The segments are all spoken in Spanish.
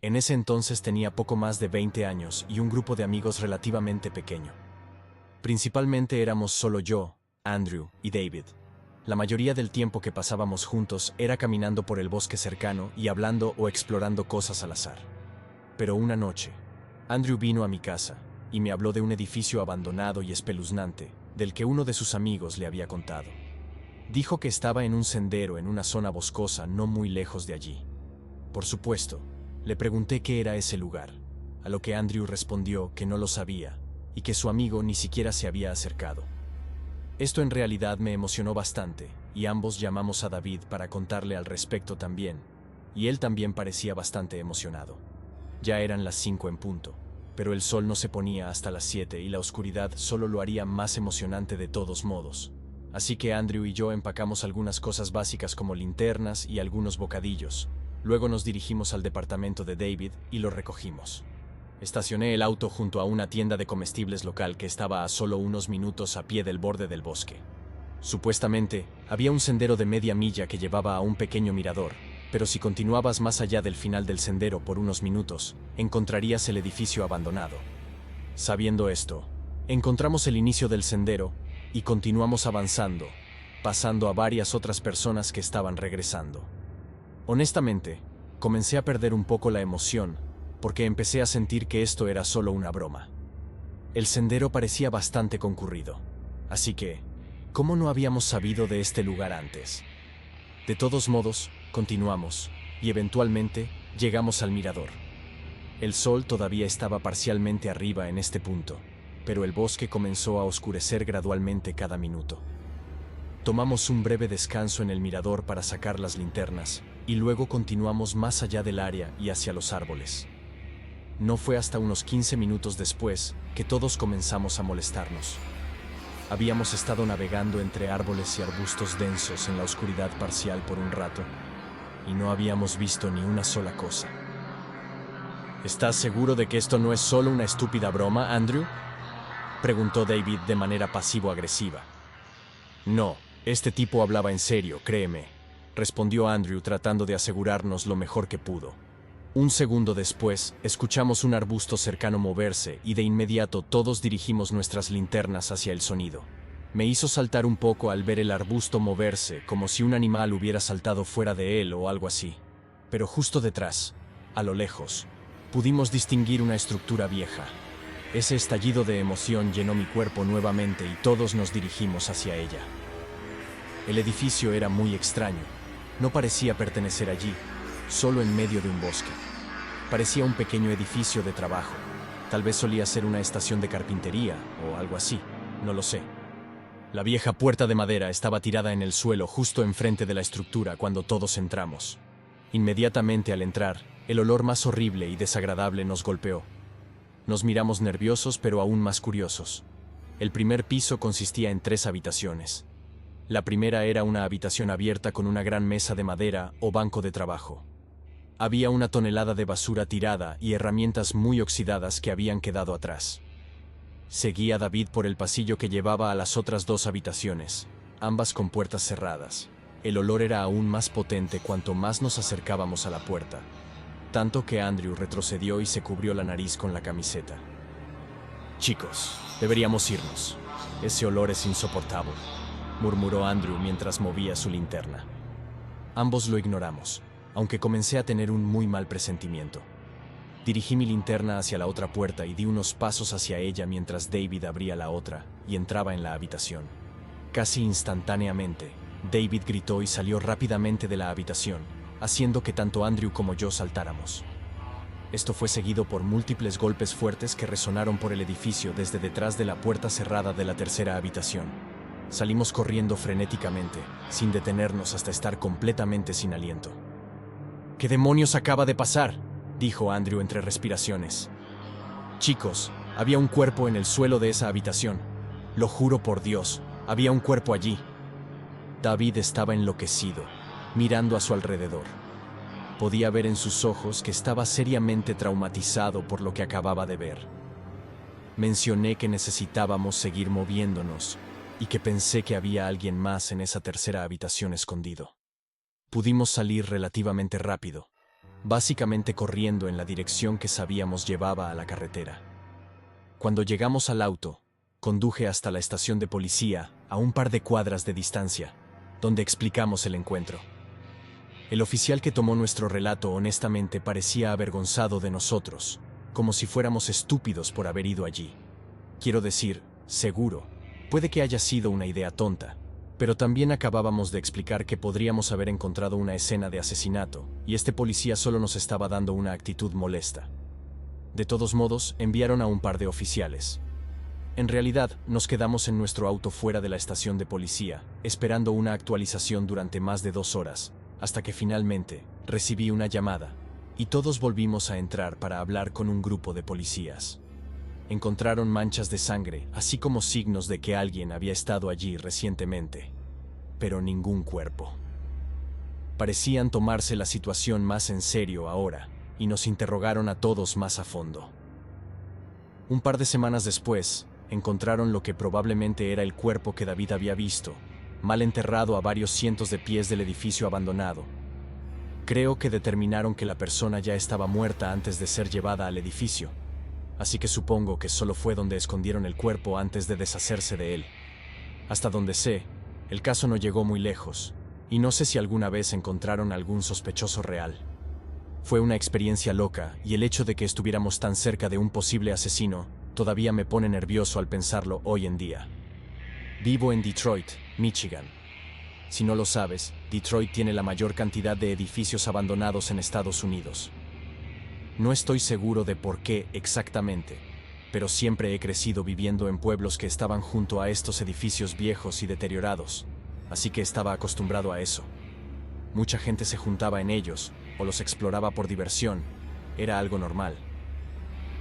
En ese entonces tenía poco más de 20 años y un grupo de amigos relativamente pequeño. Principalmente éramos solo yo, Andrew y David. La mayoría del tiempo que pasábamos juntos era caminando por el bosque cercano y hablando o explorando cosas al azar. Pero una noche, Andrew vino a mi casa y me habló de un edificio abandonado y espeluznante del que uno de sus amigos le había contado. Dijo que estaba en un sendero en una zona boscosa no muy lejos de allí. Por supuesto, le pregunté qué era ese lugar, a lo que Andrew respondió que no lo sabía y que su amigo ni siquiera se había acercado. Esto en realidad me emocionó bastante y ambos llamamos a David para contarle al respecto también, y él también parecía bastante emocionado. Ya eran las 5 en punto, pero el sol no se ponía hasta las 7 y la oscuridad solo lo haría más emocionante de todos modos. Así que Andrew y yo empacamos algunas cosas básicas como linternas y algunos bocadillos. Luego nos dirigimos al departamento de David y lo recogimos. Estacioné el auto junto a una tienda de comestibles local que estaba a solo unos minutos a pie del borde del bosque. Supuestamente, había un sendero de media milla que llevaba a un pequeño mirador, pero si continuabas más allá del final del sendero por unos minutos, encontrarías el edificio abandonado. Sabiendo esto, encontramos el inicio del sendero y continuamos avanzando, pasando a varias otras personas que estaban regresando. Honestamente, comencé a perder un poco la emoción, porque empecé a sentir que esto era solo una broma. El sendero parecía bastante concurrido, así que, ¿cómo no habíamos sabido de este lugar antes? De todos modos, continuamos, y eventualmente llegamos al mirador. El sol todavía estaba parcialmente arriba en este punto, pero el bosque comenzó a oscurecer gradualmente cada minuto. Tomamos un breve descanso en el mirador para sacar las linternas, y luego continuamos más allá del área y hacia los árboles. No fue hasta unos 15 minutos después que todos comenzamos a molestarnos. Habíamos estado navegando entre árboles y arbustos densos en la oscuridad parcial por un rato, y no habíamos visto ni una sola cosa. ¿Estás seguro de que esto no es solo una estúpida broma, Andrew?, preguntó David de manera pasivo-agresiva. No, este tipo hablaba en serio, créeme, respondió Andrew tratando de asegurarnos lo mejor que pudo. Un segundo después, escuchamos un arbusto cercano moverse y de inmediato todos dirigimos nuestras linternas hacia el sonido. Me hizo saltar un poco al ver el arbusto moverse, como si un animal hubiera saltado fuera de él o algo así. Pero justo detrás, a lo lejos, pudimos distinguir una estructura vieja. Ese estallido de emoción llenó mi cuerpo nuevamente y todos nos dirigimos hacia ella. El edificio era muy extraño. No parecía pertenecer allí, solo en medio de un bosque. Parecía un pequeño edificio de trabajo. Tal vez solía ser una estación de carpintería o algo así, no lo sé. La vieja puerta de madera estaba tirada en el suelo justo enfrente de la estructura cuando todos entramos. Inmediatamente al entrar, el olor más horrible y desagradable nos golpeó. Nos miramos nerviosos pero aún más curiosos. El primer piso consistía en 3 habitaciones. La primera era una habitación abierta con una gran mesa de madera o banco de trabajo. Había una tonelada de basura tirada y herramientas muy oxidadas que habían quedado atrás. Seguí a David por el pasillo que llevaba a las otras 2 habitaciones, ambas con puertas cerradas. El olor era aún más potente cuanto más nos acercábamos a la puerta, tanto que Andrew retrocedió y se cubrió la nariz con la camiseta. Chicos, deberíamos irnos. Ese olor es insoportable, murmuró Andrew mientras movía su linterna. Ambos lo ignoramos, aunque comencé a tener un muy mal presentimiento. Dirigí mi linterna hacia la otra puerta y di unos pasos hacia ella mientras David abría la otra y entraba en la habitación. Casi instantáneamente, David gritó y salió rápidamente de la habitación, haciendo que tanto Andrew como yo saltáramos. Esto fue seguido por múltiples golpes fuertes que resonaron por el edificio desde detrás de la puerta cerrada de la tercera habitación. Salimos corriendo frenéticamente, sin detenernos hasta estar completamente sin aliento. ¿Qué demonios acaba de pasar?, dijo Andrew entre respiraciones. Chicos, había un cuerpo en el suelo de esa habitación. Lo juro por Dios, había un cuerpo allí. David estaba enloquecido, mirando a su alrededor. Podía ver en sus ojos que estaba seriamente traumatizado por lo que acababa de ver. Mencioné que necesitábamos seguir moviéndonos y que pensé que había alguien más en esa tercera habitación escondido. Pudimos salir relativamente rápido. básicamente corriendo en la dirección que sabíamos llevaba a la carretera. Cuando llegamos al auto, conduje hasta la estación de policía, a un par de cuadras de distancia, donde explicamos el encuentro. El oficial que tomó nuestro relato honestamente parecía avergonzado de nosotros, como si fuéramos estúpidos por haber ido allí. Quiero decir, seguro, puede que haya sido una idea tonta, pero también acabábamos de explicar que podríamos haber encontrado una escena de asesinato, y este policía solo nos estaba dando una actitud molesta. De todos modos, enviaron a un par de oficiales. En realidad, nos quedamos en nuestro auto fuera de la estación de policía, esperando una actualización durante más de 2 horas, hasta que finalmente recibí una llamada, y todos volvimos a entrar para hablar con un grupo de policías. Encontraron manchas de sangre, así como signos de que alguien había estado allí recientemente, pero ningún cuerpo. Parecían tomarse la situación más en serio ahora, y nos interrogaron a todos más a fondo. Un par de semanas después, encontraron lo que probablemente era el cuerpo que David había visto, mal enterrado a varios cientos de pies del edificio abandonado. Creo que determinaron que la persona ya estaba muerta antes de ser llevada al edificio, así que supongo que solo fue donde escondieron el cuerpo antes de deshacerse de él. Hasta donde sé, el caso no llegó muy lejos, y no sé si alguna vez encontraron algún sospechoso real. Fue una experiencia loca, y el hecho de que estuviéramos tan cerca de un posible asesino todavía me pone nervioso al pensarlo hoy en día. Vivo en Detroit, Michigan. Si no lo sabes, Detroit tiene la mayor cantidad de edificios abandonados en Estados Unidos. No estoy seguro de por qué exactamente, pero siempre he crecido viviendo en pueblos que estaban junto a estos edificios viejos y deteriorados, así que estaba acostumbrado a eso. Mucha gente se juntaba en ellos, o los exploraba por diversión, era algo normal.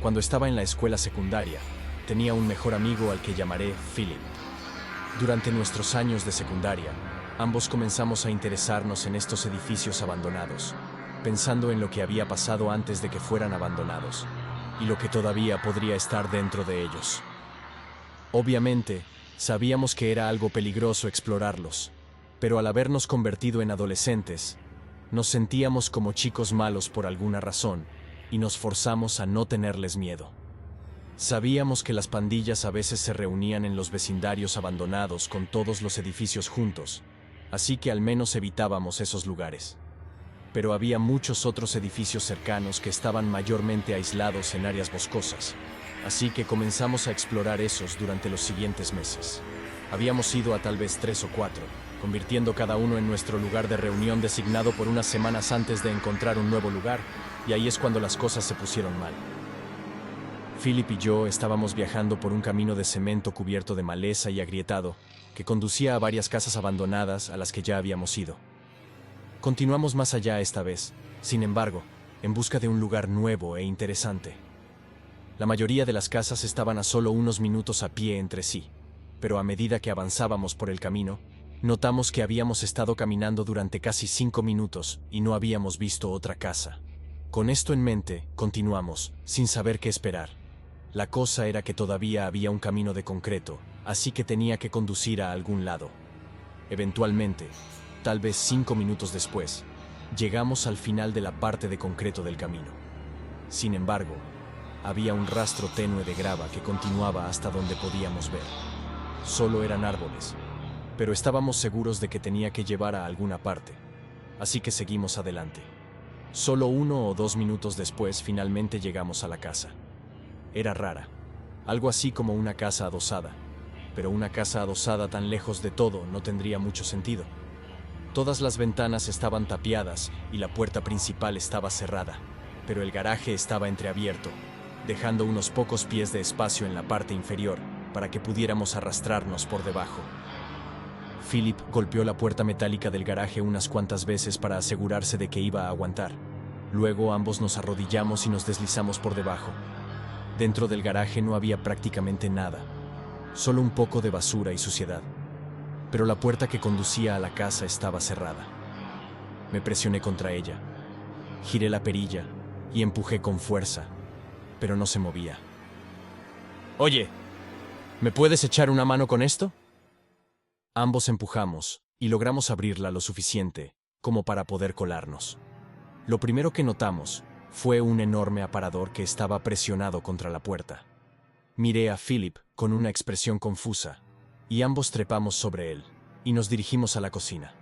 Cuando estaba en la escuela secundaria, tenía un mejor amigo al que llamaré Philip. Durante nuestros años de secundaria, ambos comenzamos a interesarnos en estos edificios abandonados, pensando en lo que había pasado antes de que fueran abandonados, y lo que todavía podría estar dentro de ellos. Obviamente, sabíamos que era algo peligroso explorarlos, pero al habernos convertido en adolescentes, nos sentíamos como chicos malos por alguna razón, y nos forzamos a no tenerles miedo. Sabíamos que las pandillas a veces se reunían en los vecindarios abandonados con todos los edificios juntos, así que al menos evitábamos esos lugares. Pero había muchos otros edificios cercanos que estaban mayormente aislados en áreas boscosas, así que comenzamos a explorar esos durante los siguientes meses. Habíamos ido a tal vez 3 o 4, convirtiendo cada uno en nuestro lugar de reunión designado por unas semanas antes de encontrar un nuevo lugar, y ahí es cuando las cosas se pusieron mal. Philip y yo estábamos viajando por un camino de cemento cubierto de maleza y agrietado, que conducía a varias casas abandonadas a las que ya habíamos ido. Continuamos más allá esta vez, sin embargo, en busca de un lugar nuevo e interesante. La mayoría de las casas estaban a solo unos minutos a pie entre sí, pero a medida que avanzábamos por el camino, notamos que habíamos estado caminando durante casi 5 minutos y no habíamos visto otra casa. Con esto en mente, continuamos, sin saber qué esperar. La cosa era que todavía había un camino de concreto, así que tenía que conducir a algún lado. Eventualmente, tal vez 5 minutos después, llegamos al final de la parte de concreto del camino. Sin embargo, había un rastro tenue de grava que continuaba hasta donde podíamos ver. Solo eran árboles, pero estábamos seguros de que tenía que llevar a alguna parte, así que seguimos adelante. Solo 1 o 2 minutos después finalmente llegamos a la casa. Era rara, algo así como una casa adosada, pero una casa adosada tan lejos de todo no tendría mucho sentido. Todas las ventanas estaban tapiadas y la puerta principal estaba cerrada, pero el garaje estaba entreabierto, dejando unos pocos pies de espacio en la parte inferior para que pudiéramos arrastrarnos por debajo. Philip golpeó la puerta metálica del garaje unas cuantas veces para asegurarse de que iba a aguantar. Luego ambos nos arrodillamos y nos deslizamos por debajo. Dentro del garaje no había prácticamente nada, solo un poco de basura y suciedad. Pero la puerta que conducía a la casa estaba cerrada. Me presioné contra ella, giré la perilla y empujé con fuerza, pero no se movía. «Oye, ¿me puedes echar una mano con esto?» Ambos empujamos y logramos abrirla lo suficiente como para poder colarnos. Lo primero que notamos fue un enorme aparador que estaba presionado contra la puerta. Miré a Philip con una expresión confusa, y ambos trepamos sobre él, y nos dirigimos a la cocina.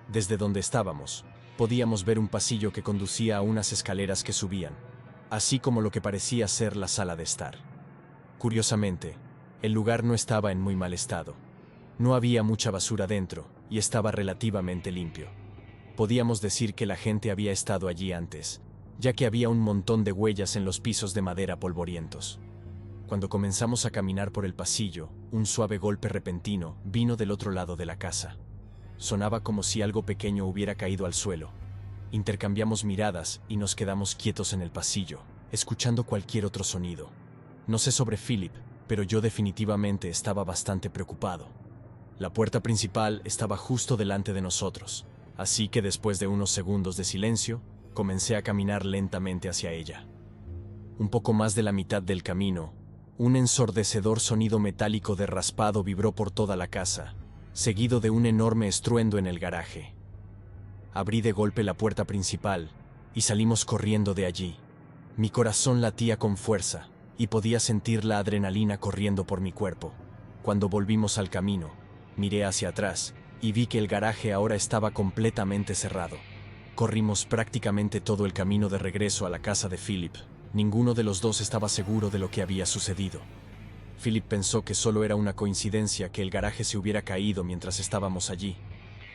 Desde donde estábamos, podíamos ver un pasillo que conducía a unas escaleras que subían, así como lo que parecía ser la sala de estar. Curiosamente, el lugar no estaba en muy mal estado. No había mucha basura dentro, y estaba relativamente limpio. Podíamos decir que la gente había estado allí antes, ya que había un montón de huellas en los pisos de madera polvorientos. Cuando comenzamos a caminar por el pasillo, un suave golpe repentino vino del otro lado de la casa. Sonaba como si algo pequeño hubiera caído al suelo. Intercambiamos miradas y nos quedamos quietos en el pasillo, escuchando cualquier otro sonido. No sé sobre Philip, pero yo definitivamente estaba bastante preocupado. La puerta principal estaba justo delante de nosotros, así que después de unos segundos de silencio, comencé a caminar lentamente hacia ella. Un poco más de la mitad del camino, un ensordecedor sonido metálico de raspado vibró por toda la casa, seguido de un enorme estruendo en el garaje. Abrí de golpe la puerta principal y salimos corriendo de allí. Mi corazón latía con fuerza y podía sentir la adrenalina corriendo por mi cuerpo. Cuando volvimos al camino, miré hacia atrás y vi que el garaje ahora estaba completamente cerrado. Corrimos prácticamente todo el camino de regreso a la casa de Philip. Ninguno de los dos estaba seguro de lo que había sucedido. Philip pensó que solo era una coincidencia que el garaje se hubiera caído mientras estábamos allí,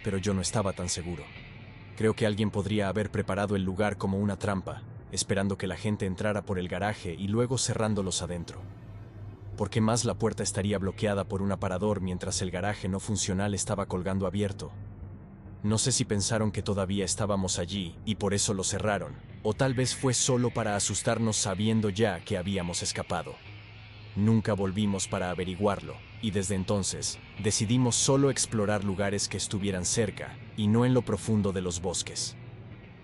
pero yo no estaba tan seguro. Creo que alguien podría haber preparado el lugar como una trampa, esperando que la gente entrara por el garaje y luego cerrándolos adentro. ¿Por qué más la puerta estaría bloqueada por un aparador mientras el garaje no funcional estaba colgando abierto? No sé si pensaron que todavía estábamos allí y por eso lo cerraron, o tal vez fue solo para asustarnos sabiendo ya que habíamos escapado. Nunca volvimos para averiguarlo, y desde entonces decidimos solo explorar lugares que estuvieran cerca y no en lo profundo de los bosques.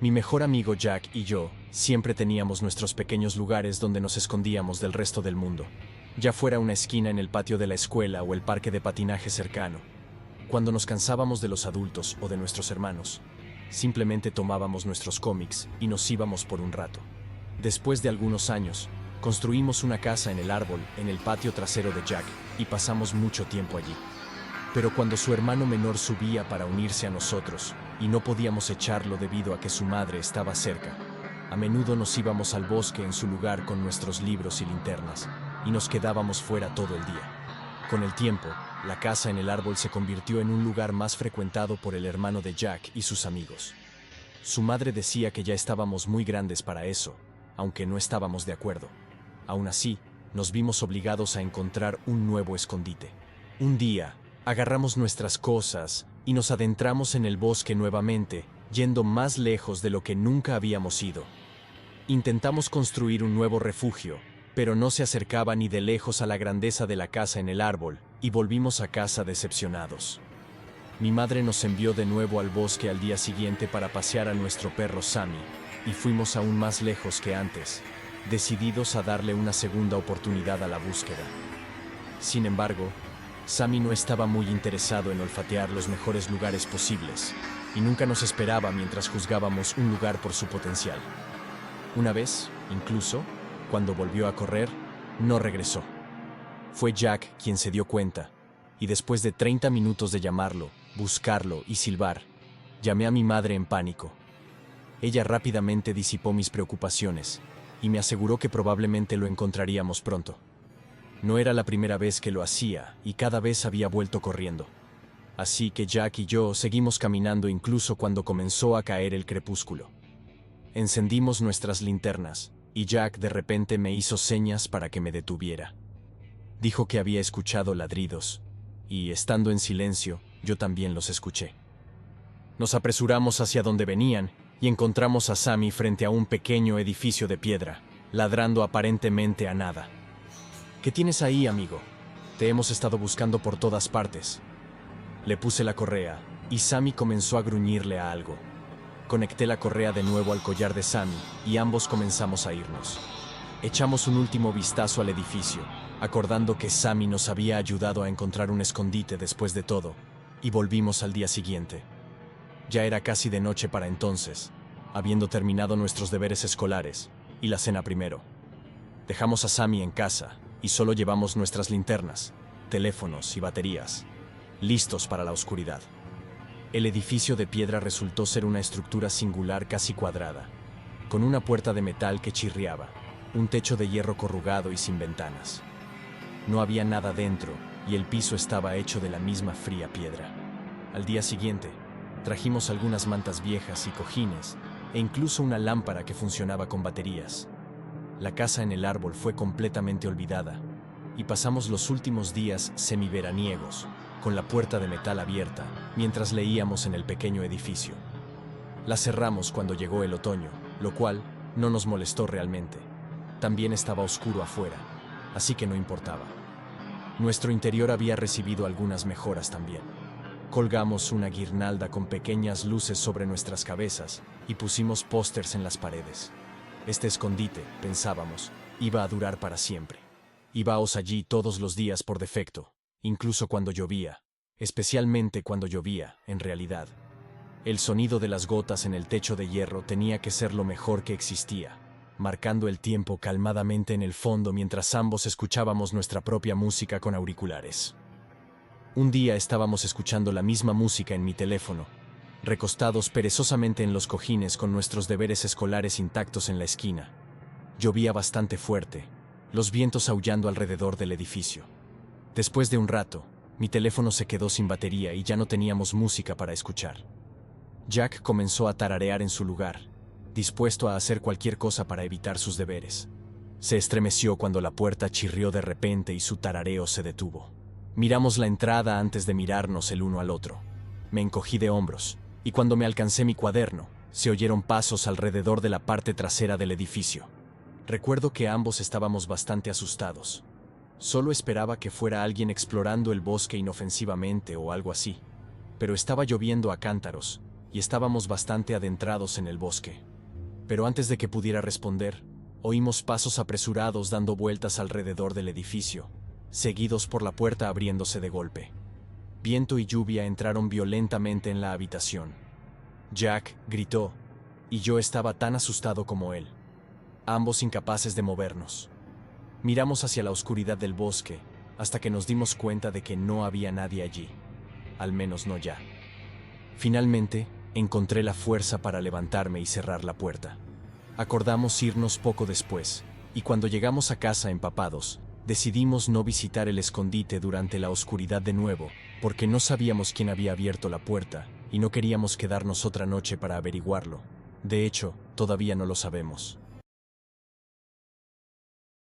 Mi mejor amigo Jack y yo siempre teníamos nuestros pequeños lugares donde nos escondíamos del resto del mundo, ya fuera una esquina en el patio de la escuela o el parque de patinaje cercano. Cuando nos cansábamos de los adultos o de nuestros hermanos, simplemente tomábamos nuestros cómics y nos íbamos por un rato. Después de algunos años, construimos una casa en el árbol en el patio trasero de Jack y pasamos mucho tiempo allí. Pero cuando su hermano menor subía para unirse a nosotros y no podíamos echarlo debido a que su madre estaba cerca, a menudo nos íbamos al bosque en su lugar con nuestros libros y linternas y nos quedábamos fuera todo el día. Con el tiempo, la casa en el árbol se convirtió en un lugar más frecuentado por el hermano de Jack y sus amigos. Su madre decía que ya estábamos muy grandes para eso, aunque no estábamos de acuerdo. Aún así, nos vimos obligados a encontrar un nuevo escondite. Un día, agarramos nuestras cosas y nos adentramos en el bosque nuevamente, yendo más lejos de lo que nunca habíamos ido. Intentamos construir un nuevo refugio, pero no se acercaba ni de lejos a la grandeza de la casa en el árbol, y volvimos a casa decepcionados. Mi madre nos envió de nuevo al bosque al día siguiente para pasear a nuestro perro Sammy, y fuimos aún más lejos que antes, decididos a darle una segunda oportunidad a la búsqueda. Sin embargo, Sammy no estaba muy interesado en olfatear los mejores lugares posibles, y nunca nos esperaba mientras juzgábamos un lugar por su potencial. Una vez, incluso, cuando volvió a correr, no regresó. Fue Jack quien se dio cuenta, y después de 30 minutos de llamarlo, buscarlo y silbar, llamé a mi madre en pánico. Ella rápidamente disipó mis preocupaciones, y me aseguró que probablemente lo encontraríamos pronto. No era la primera vez que lo hacía, y cada vez había vuelto corriendo. Así que Jack y yo seguimos caminando incluso cuando comenzó a caer el crepúsculo. Encendimos nuestras linternas, y Jack de repente me hizo señas para que me detuviera. Dijo que había escuchado ladridos, y estando en silencio, yo también los escuché. Nos apresuramos hacia donde venían, y encontramos a Sammy frente a un pequeño edificio de piedra, ladrando aparentemente a nada. ¿Qué tienes ahí, amigo? Te hemos estado buscando por todas partes. Le puse la correa, y Sammy comenzó a gruñirle a algo. Conecté la correa de nuevo al collar de Sammy, y ambos comenzamos a irnos. Echamos un último vistazo al edificio, acordando que Sammy nos había ayudado a encontrar un escondite después de todo, y volvimos al día siguiente. Ya era casi de noche para entonces, habiendo terminado nuestros deberes escolares y la cena primero. Dejamos a Sammy en casa y solo llevamos nuestras linternas, teléfonos y baterías, listos para la oscuridad. El edificio de piedra resultó ser una estructura singular casi cuadrada, con una puerta de metal que chirriaba, un techo de hierro corrugado y sin ventanas. No había nada dentro y el piso estaba hecho de la misma fría piedra. Al día siguiente, trajimos algunas mantas viejas y cojines e incluso una lámpara que funcionaba con baterías. La casa en el árbol fue completamente olvidada y pasamos los últimos días semiveraniegos, con la puerta de metal abierta, mientras leíamos en el pequeño edificio. La cerramos cuando llegó el otoño, lo cual no nos molestó realmente. También estaba oscuro afuera, así que no importaba. Nuestro interior había recibido algunas mejoras también. Colgamos una guirnalda con pequeñas luces sobre nuestras cabezas y pusimos pósters en las paredes. Este escondite, pensábamos, iba a durar para siempre. Íbamos allí todos los días por defecto, incluso cuando llovía, especialmente cuando llovía, en realidad. El sonido de las gotas en el techo de hierro tenía que ser lo mejor que existía, marcando el tiempo calmadamente en el fondo mientras ambos escuchábamos nuestra propia música con auriculares. Un día estábamos escuchando la misma música en mi teléfono, recostados perezosamente en los cojines con nuestros deberes escolares intactos en la esquina. Llovía bastante fuerte, los vientos aullando alrededor del edificio. Después de un rato, mi teléfono se quedó sin batería y ya no teníamos música para escuchar. Jack comenzó a tararear en su lugar, dispuesto a hacer cualquier cosa para evitar sus deberes. Se estremeció cuando la puerta chirrió de repente y su tarareo se detuvo. Miramos la entrada antes de mirarnos el uno al otro. Me encogí de hombros, y cuando me alcancé mi cuaderno, se oyeron pasos alrededor de la parte trasera del edificio. Recuerdo que ambos estábamos bastante asustados. Solo esperaba que fuera alguien explorando el bosque inofensivamente o algo así. Pero estaba lloviendo a cántaros, y estábamos bastante adentrados en el bosque. Pero antes de que pudiera responder, oímos pasos apresurados dando vueltas alrededor del edificio, seguidos por la puerta abriéndose de golpe. Viento y lluvia entraron violentamente en la habitación. Jack gritó, y yo estaba tan asustado como él, ambos incapaces de movernos. Miramos hacia la oscuridad del bosque, hasta que nos dimos cuenta de que no había nadie allí, al menos no ya. Finalmente, encontré la fuerza para levantarme y cerrar la puerta. Acordamos irnos poco después, y cuando llegamos a casa empapados, decidimos no visitar el escondite durante la oscuridad de nuevo, porque no sabíamos quién había abierto la puerta, y no queríamos quedarnos otra noche para averiguarlo. De hecho, todavía no lo sabemos.